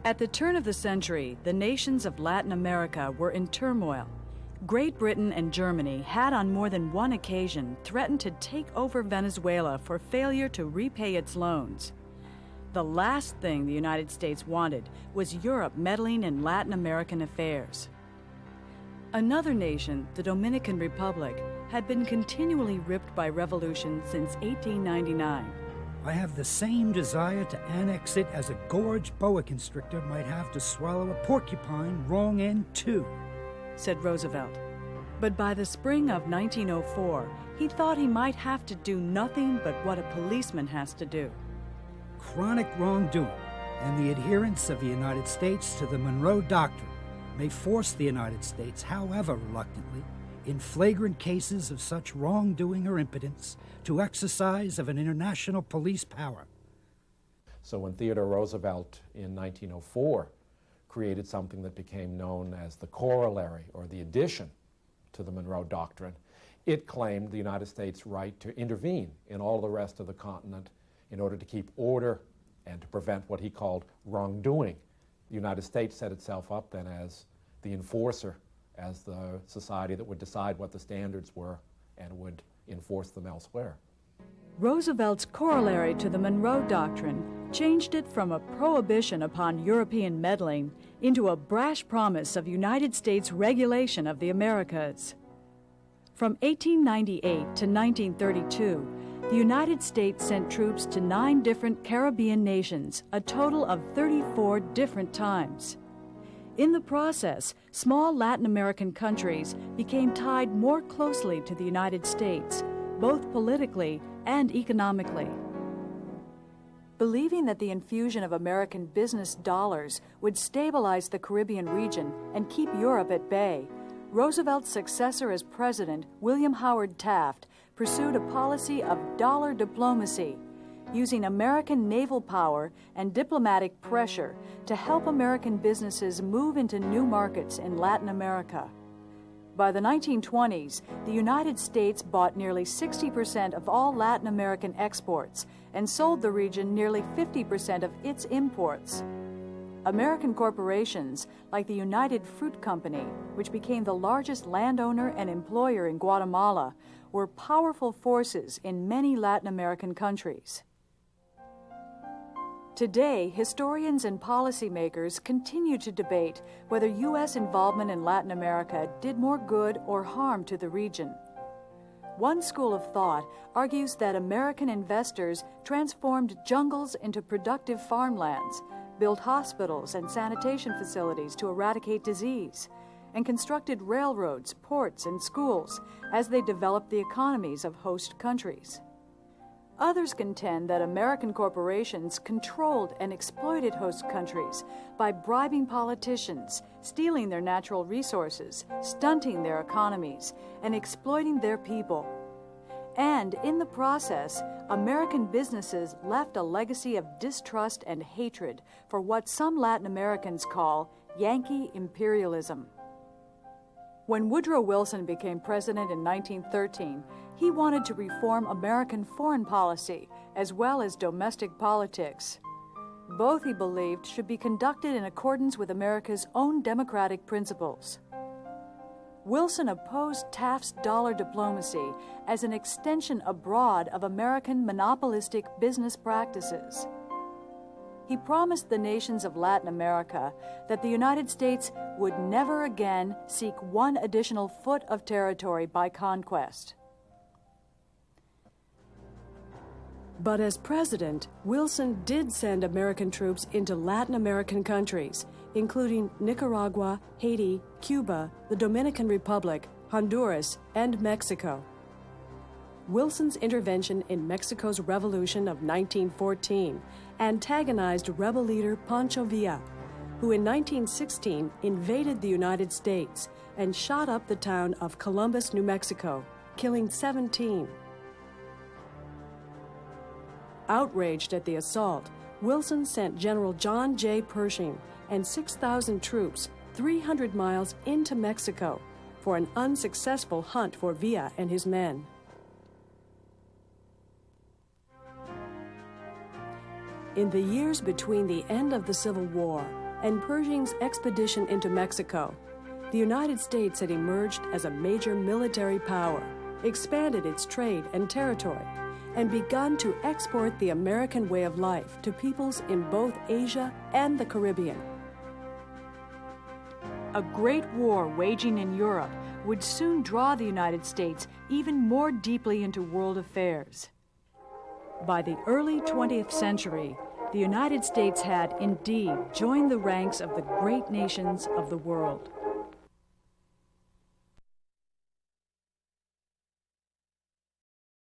At the turn of the century, the nations of Latin America were in turmoil. Great Britain and Germany had on more than one occasion threatened to take over Venezuela for failure to repay its loans. The last thing the United States wanted was Europe meddling in Latin American affairs. Another nation, the Dominican Republic, had been continually ripped by revolution since 1899. I have the same desire to annex it as a gorged boa constrictor might have to swallow a porcupine wrong end too, said Roosevelt. But by the spring of 1904, he thought he might have to do nothing but what a policeman has to do. Chronic wrongdoing and the adherence of the United States to the Monroe Doctrine may force the United States, however reluctantly, in flagrant cases of such wrongdoing or impotence, to exercise of an international police power. So when Theodore Roosevelt in 1904 created something that became known as the corollary or the addition to the Monroe Doctrine, it claimed the United States' right to intervene in all the rest of the continent in order to keep order and to prevent what he called wrongdoing. The United States set itself up then as the enforcer, as the society that would decide what the standards were and would enforce them elsewhere. Roosevelt's corollary to the Monroe Doctrine changed it from a prohibition upon European meddling into a brash promise of United States regulation of the Americas. From 1898 to 1932, the United States sent troops to 9 different Caribbean nations, a total of 34 different times. In the process, small Latin American countries became tied more closely to the United States, both politically and economically. Believing that the infusion of American business dollars would stabilize the Caribbean region and keep Europe at bay, Roosevelt's successor as president, William Howard Taft, pursued a policy of dollar diplomacy, using American naval power and diplomatic pressure to help American businesses move into new markets in Latin America. By the 1920s, the United States bought nearly 60% of all Latin American exports and sold the region nearly 50% of its imports. American corporations, like the United Fruit Company, which became the largest landowner and employer in Guatemala, were powerful forces in many Latin American countries. Today, historians and policymakers continue to debate whether U.S. involvement in Latin America did more good or harm to the region. One school of thought argues that American investors transformed jungles into productive farmlands, built hospitals and sanitation facilities to eradicate disease, and constructed railroads, ports, and schools as they developed the economies of host countries. Others contend that American corporations controlled and exploited host countries by bribing politicians, stealing their natural resources, stunting their economies, and exploiting their people. And in the process, American businesses left a legacy of distrust and hatred for what some Latin Americans call Yankee imperialism. When Woodrow Wilson became president in 1913, he wanted to reform American foreign policy as well as domestic politics. Both, he believed, should be conducted in accordance with America's own democratic principles. Wilson opposed Taft's dollar diplomacy as an extension abroad of American monopolistic business practices. He promised the nations of Latin America that the United States would never again seek one additional foot of territory by conquest. But as president, Wilson did send American troops into Latin American countries, including Nicaragua, Haiti, Cuba, the Dominican Republic, Honduras, and Mexico. Wilson's intervention in Mexico's Revolution of 1914 antagonized rebel leader Pancho Villa, who in 1916 invaded the United States and shot up the town of Columbus, New Mexico, killing 17. Outraged at the assault, Wilson sent General John J. Pershing and 6,000 troops 300 miles into Mexico for an unsuccessful hunt for Villa and his men. In the years between the end of the Civil War and Pershing's expedition into Mexico, the United States had emerged as a major military power, expanded its trade and territory, and begun to export the American way of life to peoples in both Asia and the Caribbean. A great war waging in Europe would soon draw the United States even more deeply into world affairs. By the early 20th century, the United States had indeed joined the ranks of the great nations of the world.